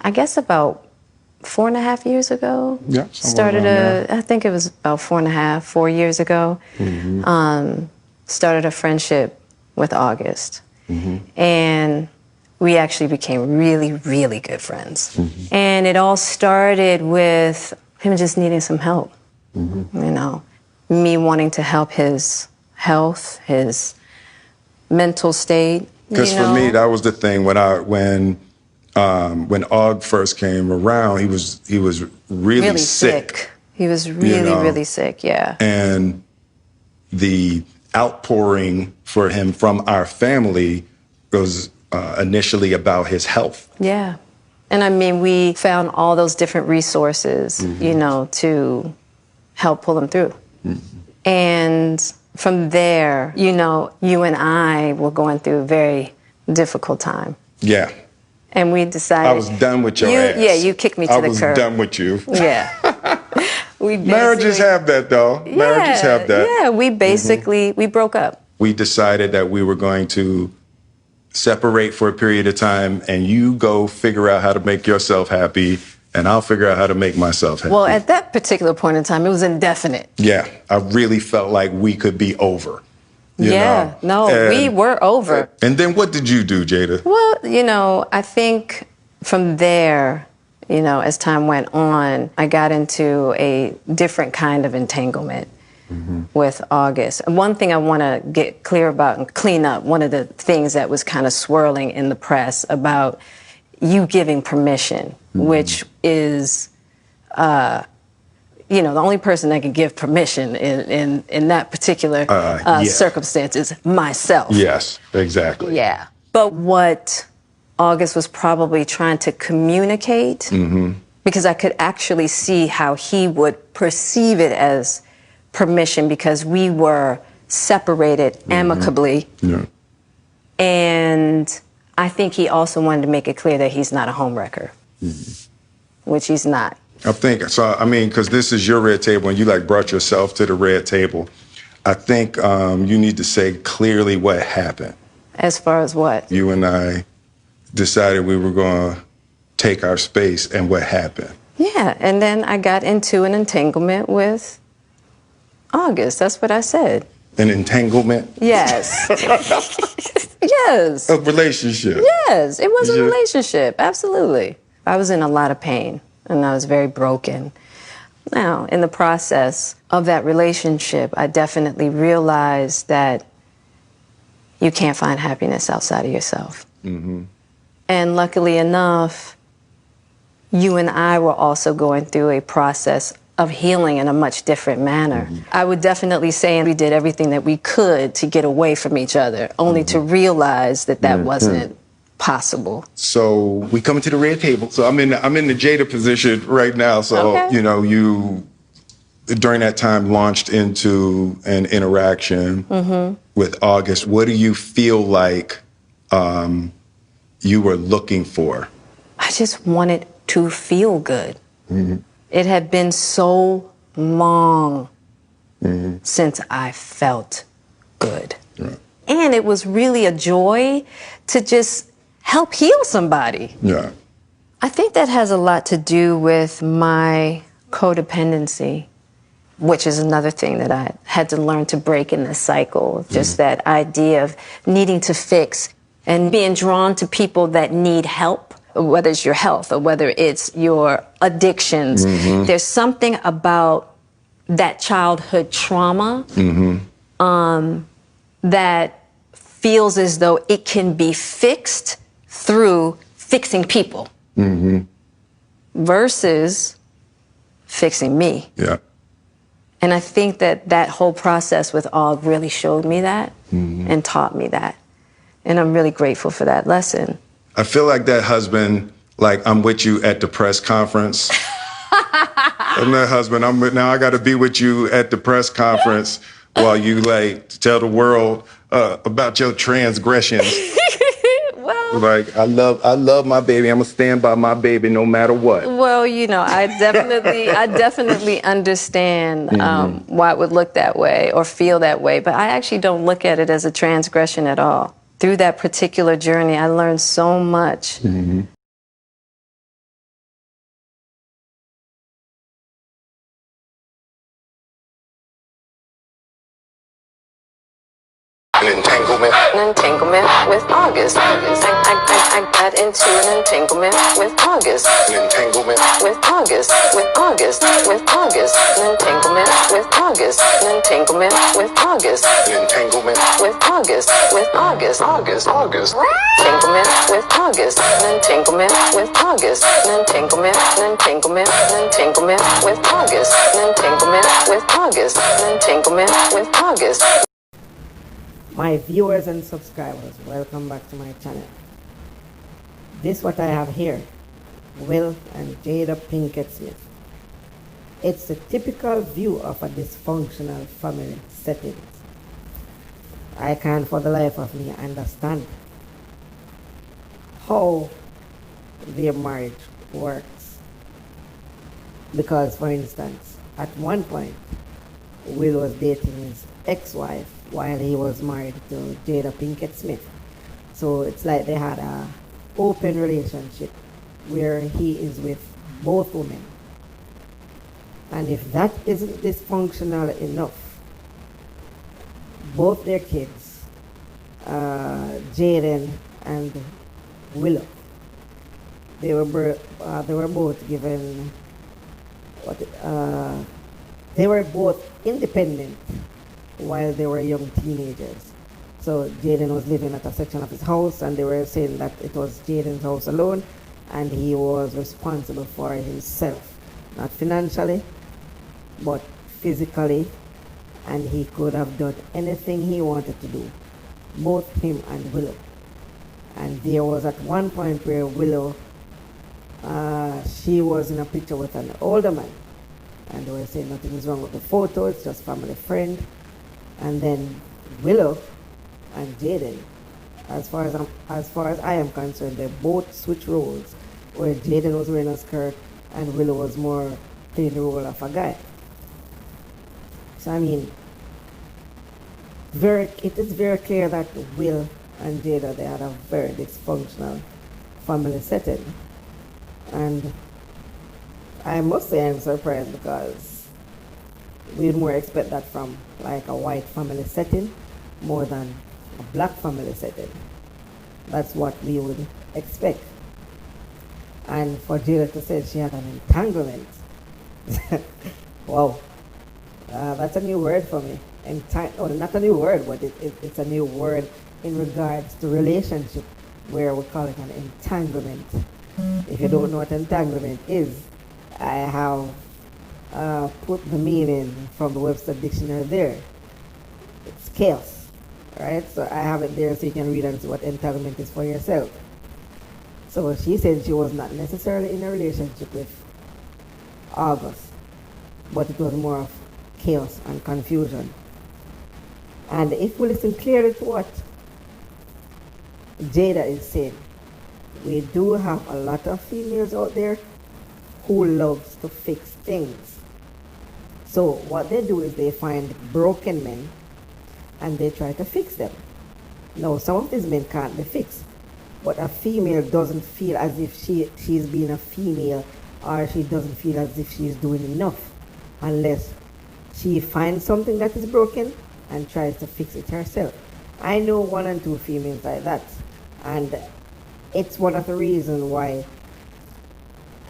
I guess about 4.5 years ago. Yeah. I think it was about 4 years ago. Started a friendship with August. And we actually became really, really good friends. And it all started with him just needing some help. You know, me wanting to help his health, his mental state. Because for me, that was the thing when Aug first came around, he was really sick. He was really sick, yeah. And the outpouring for him from our family was initially about his health. Yeah. And I mean, we found all those different resources, you know, to help pull him through. And from there, you know, you and I were going through a very difficult time. Yeah. And we decided... I was done with your ass. Yeah, you kicked me to the curb. I was done with you. Yeah. Marriages have that, though. Yeah, Marriages have that. Yeah, we basically, we broke up. We decided that we were going to separate for a period of time, and you go figure out how to make yourself happy, and I'll figure out how to make myself happy. Well, at that particular point in time, it was indefinite. Yeah, I really felt like we could be over. You know? We were over. And then what did you do, Jada? Well, you know, I think from there, you know, as time went on, I got into a different kind of entanglement with August. And one thing I want to get clear about and clean up, one of the things that was kind of swirling in the press about you giving permission, which is, you know, the only person that can give permission in that particular circumstance is myself. Yes, exactly. Yeah. But what August was probably trying to communicate, because I could actually see how he would perceive it as permission, because we were separated amicably. Yeah. And I think he also wanted to make it clear that he's not a homewrecker, which he's not. I think, so, I mean, because this is your red table and you like brought yourself to the red table. I think you need to say clearly what happened. As far as what? You and I decided we were going to take our space, and what happened? Yeah, and then I got into an entanglement with August. That's what I said. An entanglement? Yes. Yes. A relationship? Yes, it was a relationship, absolutely. I was in a lot of pain, and I was very broken. Now, in the process of that relationship, I definitely realized that you can't find happiness outside of yourself. And luckily enough, you and I were also going through a process of healing in a much different manner. I would definitely say we did everything that we could to get away from each other, only to realize that that wasn't possible. So we come to the red table. So I'm in the Jada position right now. So, you know, you, during that time, launched into an interaction with August. What do you feel like you were looking for? I just wanted to feel good. It had been so long since I felt good. And it was really a joy to just help heal somebody. Yeah. I think that has a lot to do with my codependency, which is another thing that I had to learn to break in this cycle. Just that idea of needing to fix and being drawn to people that need help, whether it's your health or whether it's your addictions. There's something about that childhood trauma that feels as though it can be fixed through fixing people versus fixing me. Yeah. And I think that that whole process with Aug really showed me that and taught me that. And I'm really grateful for that lesson. I feel like that husband, like I'm with you at the press conference. I'm that husband. Now I got to be with you at the press conference while you like tell the world about your transgressions. Well, like I love my baby. I'm gonna stand by my baby no matter what. Well, you know, I definitely understand why it would look that way or feel that way, but I actually don't look at it as a transgression at all. Through that particular journey, I learned so much. entanglement. An entanglement with August. I got into an entanglement with August. An entanglement With August. With August. With August. An entanglement with August. An entanglement with August. an entanglement With August. With August. August. Entanglement with August. An entanglement with August. An entanglement. An entanglement. An entanglement with August. An entanglement with August. An entanglement with August. My viewers and subscribers, welcome back to my channel. This what I have here, Will and Jada Pinkett-Smith. It's the typical view of a dysfunctional family setting. I can't for the life of me understand how their marriage works. Because, for instance, at one point, Will was dating his ex-wife while he was married to Jada Pinkett-Smith. So it's like they had a open relationship where he is with both women. And if that isn't dysfunctional enough, both their kids, Jaden and Willow, they were both given they were both independent while they were young teenagers. So Jaden was living at a section of his house, and they were saying that it was Jaden's house alone, and he was responsible for himself, not financially, but physically, and he could have done anything he wanted to do, both him and Willow. And there was at one point where Willow, she was in a picture with an older man, and they were saying nothing is wrong with the photo, it's just family friend. And then Willow and Jaden, as far as I am concerned, they both switch roles, where Jaden was wearing a skirt and Willow was more playing the role of a guy. So I mean, it is very clear that Will and Jada, they had a very dysfunctional family setting. And I must say I'm surprised, because we'd more expect that from like a white family setting more than a black family setting. That's what we would expect. And for Jada to say she had an entanglement, wow, that's a new word for me. Not a new word, but it's a new word in regards to relationship, where we call it an entanglement. If you don't know what entanglement is, I have put the meaning from the Webster dictionary there. It's chaos, right? So I have it there so you can read and see what entanglement is for yourself. So she said she was not necessarily in a relationship with August, but it was more of chaos and confusion. And if we listen clearly to what Jada is saying, we do have a lot of females out there who loves to fix things. So what they do is they find broken men and they try to fix them. Now, some of these men can't be fixed, but a female doesn't feel as if she's being a female, or she doesn't feel as if she's doing enough unless she finds something that is broken and tries to fix it herself. I know one and two females like that, and it's one of the reasons why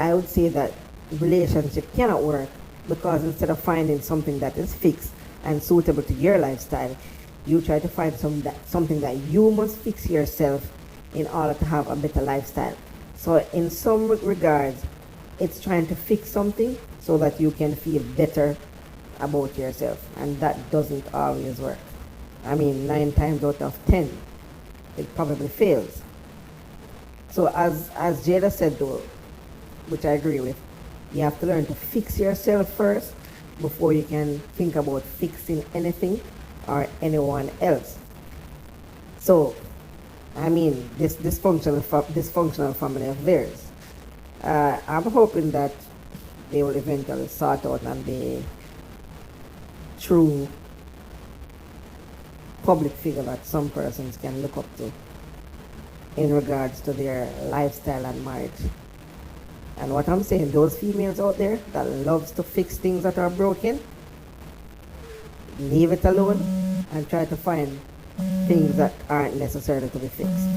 I would say that relationship cannot work, because instead of finding something that is fixed and suitable to your lifestyle, you try to find something that you must fix yourself in order to have a better lifestyle. So in some regards, it's trying to fix something so that you can feel better about yourself, and that doesn't always work. I mean, 9 times out of 10, it probably fails. So as Jada said though, which I agree with, you have to learn to fix yourself first before you can think about fixing anything or anyone else. So, I mean, this dysfunctional family of theirs, I'm hoping that they will eventually sort out and be true public figure that some persons can look up to in regards to their lifestyle and marriage. And what I'm saying, those females out there that loves to fix things that are broken, leave it alone and try to find things that aren't necessarily to be fixed.